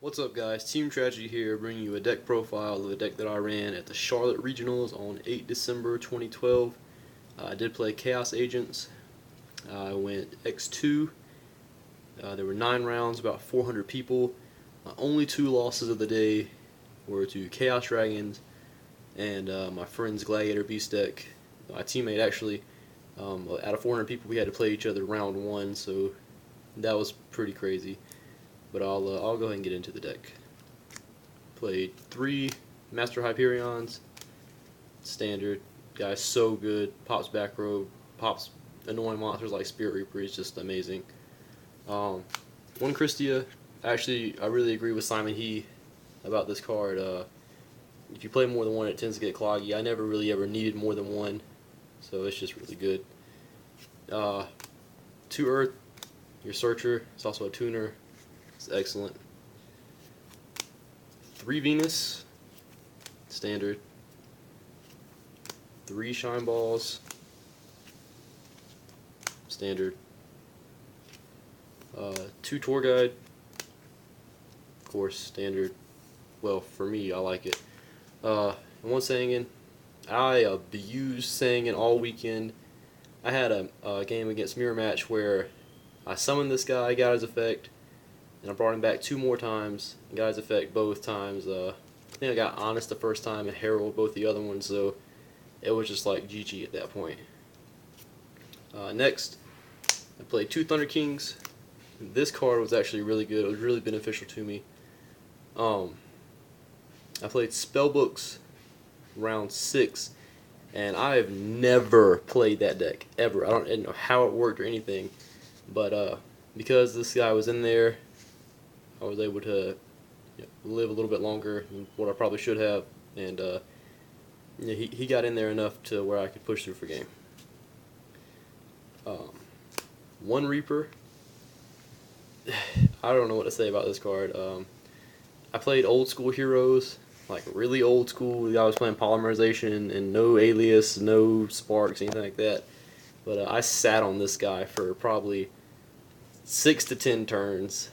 What's up, guys? Team Tragedy here, bringing you a deck profile of a deck that I ran at the Charlotte Regionals on 8 December 2012. I did play Chaos Agents. I went X2. There were 9 rounds, about 400 people. My only 2 losses of the day were to Chaos Dragons and my friend's Gladiator Beast deck. My teammate actually, out of 400 people, we had to play each other round 1, so that was pretty crazy. But I'll go ahead and get into the deck. Played 3 Master Hyperions, standard. Guy's so good. Pops back row, pops annoying monsters like Spirit Reaper. He's just amazing. 1 Christia. Actually, I really agree with Simon He about this card. If you play more than 1, it tends to get cloggy. I never really ever needed more than 1, so it's just really good. 2 Earth, your Searcher. It's also a tuner. It's excellent. 3 Venus, standard. 3 Shine Balls, standard. 2 Tour Guide, of course, standard. Well, for me, I like it. And 1 Sangin. I abused Sangin all weekend. I had a game against Mirror Match where I summoned this guy, got his effect, and I brought him back 2 more times, and got his effect both times. I think I got Honest the first time and Herald both the other ones, so it was just like GG at that point. Next, I played 2 Thunder Kings. This card was actually really good. It was really beneficial to me. I played Spellbooks round 6, and I have never played that deck, ever. I don't know how it worked or anything, but because this guy was in there, I was able to live a little bit longer than what I probably should have, and he got in there enough to where I could push through for game. 1 Reaper. I don't know what to say about this card. I played old school heroes, like really old school. I was playing Polymerization and no Alias, no Sparks, anything like that. But I sat on this guy for probably 6 to 10 turns.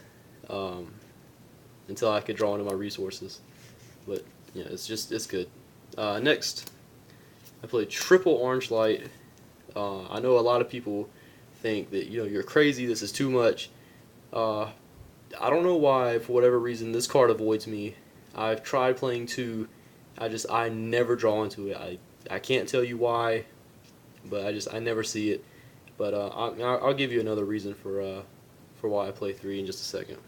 Until I could draw into my resources. But yeah, it's good. Next, I played triple Orange Light. I know a lot of people think that you're crazy. This is too much. I don't know why, for whatever reason, this card avoids me. I've tried playing 2. I never draw into it. I can't tell you why, but I never see it. But I'll give you another reason for why I play 3 in just a second.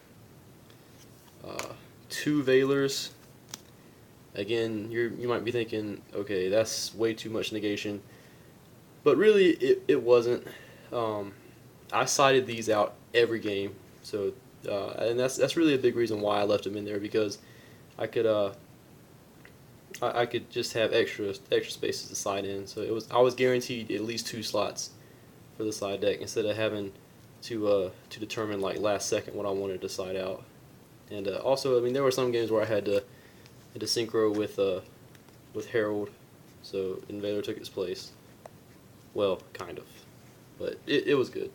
2 Veilers. Again, you might be thinking, okay, that's way too much negation, but really it wasn't. I sided these out every game, so and that's really a big reason why I left them in there, because I could I could just have extra spaces to side in, so I was guaranteed at least 2 slots for the side deck instead of having to determine like last second what I wanted to side out. And also, I mean, there were some games where I had to synchro with Herald, so Invader took its place. Well, kind of, but it was good.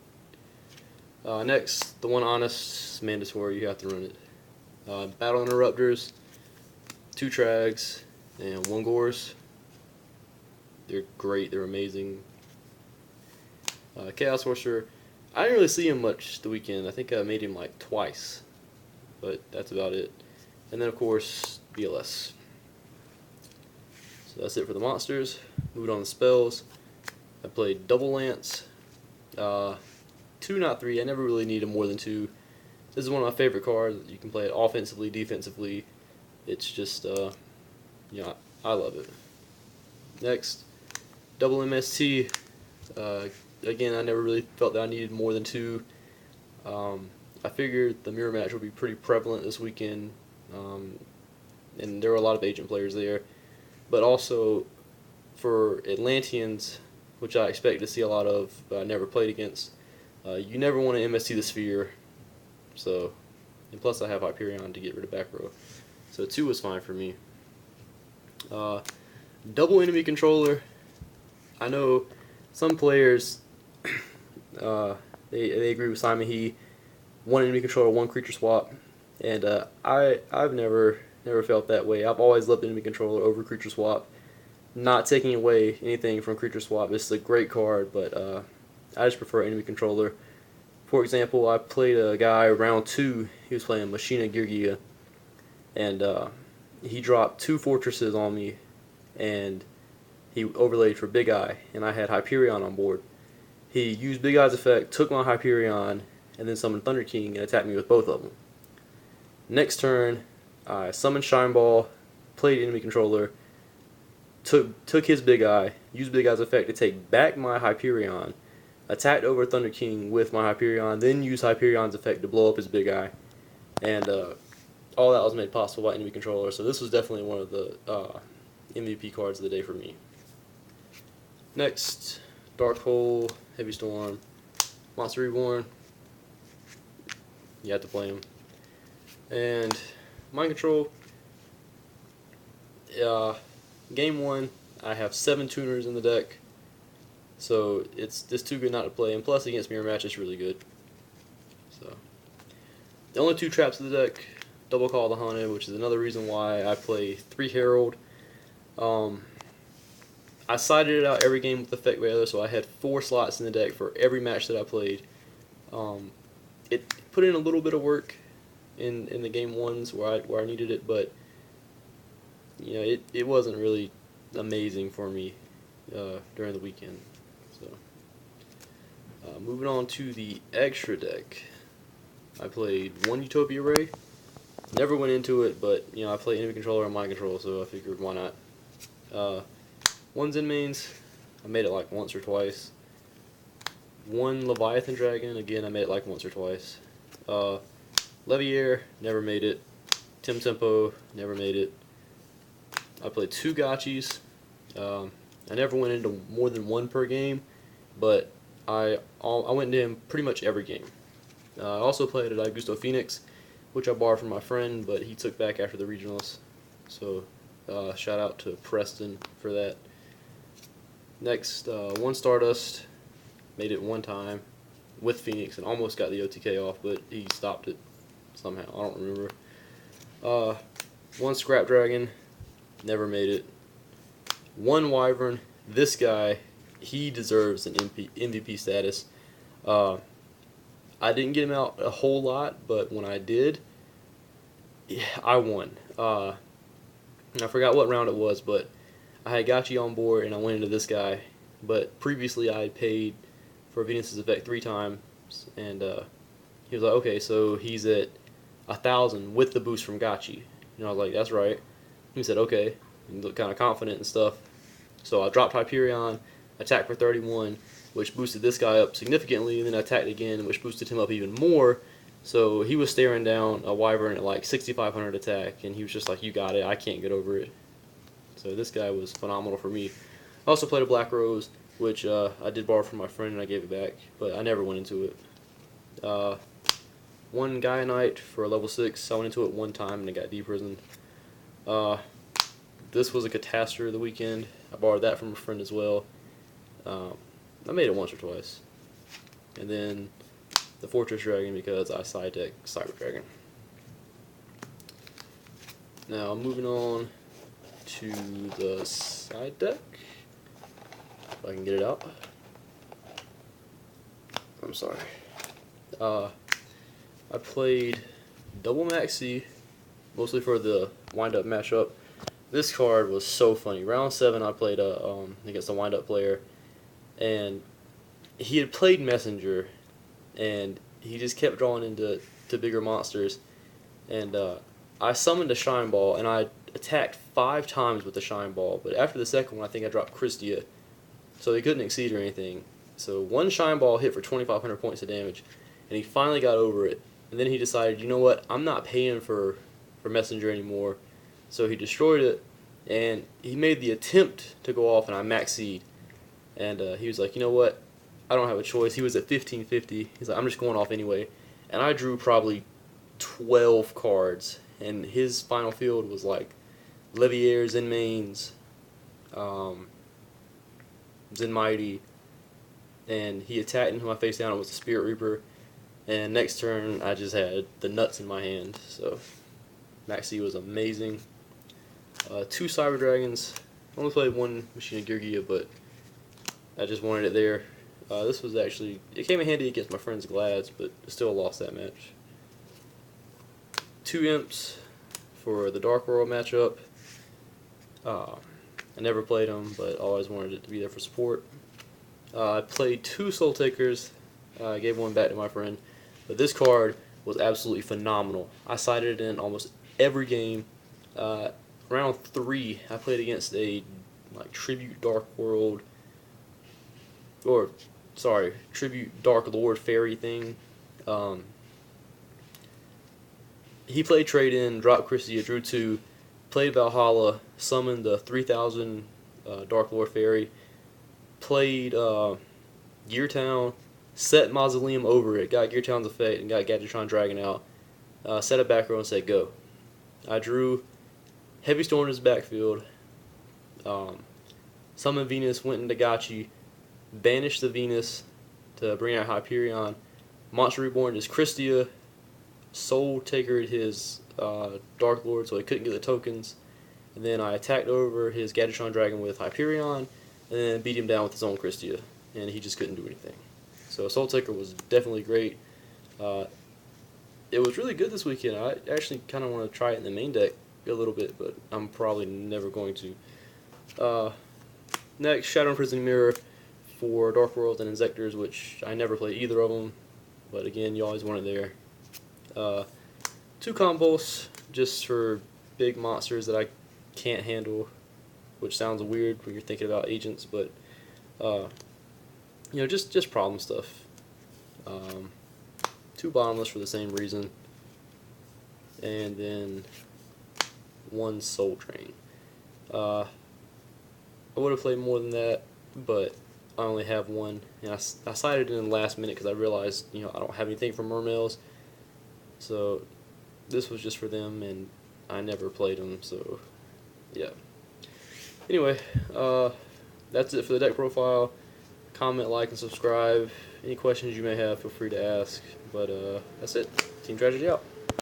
Next, the 1 Honest, mandatory, you have to run it. Battle Interrupters, 2 Trags, and 1 Gores. They're great, they're amazing. Chaos Sorcerer, I didn't really see him much the weekend. I think I made him like twice, but that's about it. And then, of course, BLS. So that's it for the monsters. Moving on to spells. I played Double Lance. 2, not 3. I never really needed more than 2. This is one of my favorite cards. You can play it offensively, defensively. It's just, I love it. Next, Double MST. Again, I never really felt that I needed more than 2. I figured the mirror match would be pretty prevalent this weekend, and there were a lot of agent players there. But also, for Atlanteans, which I expect to see a lot of, but I never played against, you never want to MST the Sphere. So, and plus I have Hyperion to get rid of back row. So 2 was fine for me. Double enemy controller. I know some players, they agree with Simon He. 1 enemy controller, 1 creature swap. And I've never felt that way. I've always loved enemy controller over creature swap. Not taking away anything from creature swap. It's a great card, but I just prefer enemy controller. For example, I played a guy round 2. He was playing Machina Yugioh, and he dropped 2 fortresses on me, and he overlaid for Big Eye, and I had Hyperion on board. He used Big Eye's effect, took my Hyperion, and then summoned Thunder King and attacked me with both of them. Next turn, I summoned Shine Ball, played enemy controller, took his Big Eye, used Big Eye's effect to take back my Hyperion, attacked over Thunder King with my Hyperion, then used Hyperion's effect to blow up his Big Eye, and all that was made possible by enemy controller. So this was definitely one of the MVP cards of the day for me. Next, Dark Hole, Heavy Storm, Monster Reborn. You have to play him. And Mind Control. Game 1, I have 7 tuners in the deck, so it's just too good not to play. And plus, against mirror match, it's really good. So the only 2 traps in the deck: Double Call the Haunted, which is another reason why I play 3 Herald. I sided it out every game with Effect Veiler, so I had 4 slots in the deck for every match that I played. It put in a little bit of work in the game 1s where I needed it, but you know, it wasn't really amazing for me during the weekend. So moving on to the extra deck, I played 1 Utopia Ray. Never went into it, but you know, I play enemy controller and mind control, so I figured why not. 1 Zen mains, I made it like once or twice. 1 Leviathan Dragon, again I made it like once or twice. Leviair, never made it. Tim Tempo, never made it. I played 2 Gachis. I never went into more than 1 per game, but I went into him pretty much every game. I also played a Yugioh Phoenix, which I borrowed from my friend, but he took back after the regionals. So shout out to Preston for that. Next, 1 Stardust, made it 1 time with Phoenix and almost got the OTK off, but he stopped it somehow. I don't remember. 1 Scrap Dragon, never made it. 1 Wyvern. This guy, he deserves an MVP status. I didn't get him out a whole lot, but when I did, yeah, I won. I forgot what round it was, but I had Gachi on board and I went into this guy. But previously I had paid for Venus's effect 3 times, and he was like, okay, so he's at 1,000 with the boost from Gachi. And I was like, that's right. He said, okay. He looked kind of confident and stuff. So I dropped Hyperion, attacked for 31, which boosted this guy up significantly, and then I attacked again, which boosted him up even more. So he was staring down a Wyvern at like 6,500 attack, and he was just like, you got it, I can't get over it. So this guy was phenomenal for me. I also played a Black Rose, which I did borrow from my friend and I gave it back, but I never went into it. 1 Gaia Knight for level 6, I went into it 1 time and I got deprisoned. This was a Catastrophe of the weekend. I borrowed that from a friend as well. I made it once or twice. And then the Fortress Dragon because I side deck Cyber Dragon. Now moving on to the side deck. If I can get it out. I'm sorry. I played double Maxi, mostly for the wind-up matchup. This card was so funny. Round 7, I played against a wind-up player, and he had played Messenger, and he just kept drawing into bigger monsters. And I summoned a Shine Ball, and I attacked 5 times with the Shine Ball. But after the second one, I think I dropped Christia, so he couldn't exceed or anything. So 1 Shine Ball hit for 2,500 points of damage, and he finally got over it. And then he decided, you know what, I'm not paying for Messenger anymore. So he destroyed it, and he made the attempt to go off, and I maxied. And he was like, you know what, I don't have a choice. He was at 1550. He's like, I'm just going off anyway. And I drew probably 12 cards, and his final field was like Leviair, Zen Mains, Zen Mighty, and he attacked into my face down. It was the Spirit Reaper. And next turn, I just had the nuts in my hand. So Maxi was amazing. 2 Cyber Dragons. Only played 1 Machine of Yugioh, but I just wanted it there. This was actually, it came in handy against my friend's Glads, but still lost that match. 2 Imps for the Dark World matchup. I never played them, but always wanted it to be there for support. I played 2 Soul Takers. I gave 1 back to my friend. But this card was absolutely phenomenal. I sided it in almost every game. Round 3, I played against a Tribute Dark World, or sorry, Tribute Dark Lord Fairy thing. He played Trade In, dropped Christia, drew 2, played Valhalla, summoned the 3000 Dark Lord Fairy, played Gear Town, set Mausoleum over it, got Gear Town's effect, and got Gadgetron Dragon out. Set a back row and said go. I drew Heavy Storm in his backfield, summoned Venus, went into Gachi, banished the Venus to bring out Hyperion, Monster Reborn his Christia, Soul Takered his Dark Lord so he couldn't get the tokens, and then I attacked over his Gadgetron Dragon with Hyperion, and then beat him down with his own Christia, and he just couldn't do anything. So Soul Taker was definitely great. It was really good this weekend. I actually kind of want to try it in the main deck a little bit, but I'm probably never going to. Next, Shadow Imprisoning Mirror for Dark World and Inzectors, which I never played either of them, but again, you always want it there. 2 combos just for big monsters that I can't handle, which sounds weird when you're thinking about agents, but you know, just problem stuff. 2 bottomless for the same reason, and then 1 Soul Train. I would have played more than that, but I only have 1, and I sided in the last minute because I realized, you know, I don't have anything for Mermails, so this was just for them, and I never played them, so yeah. Anyway, that's it for the deck profile. Comment, like, and subscribe. Any questions you may have, feel free to ask, but that's it. Team Tragedy out.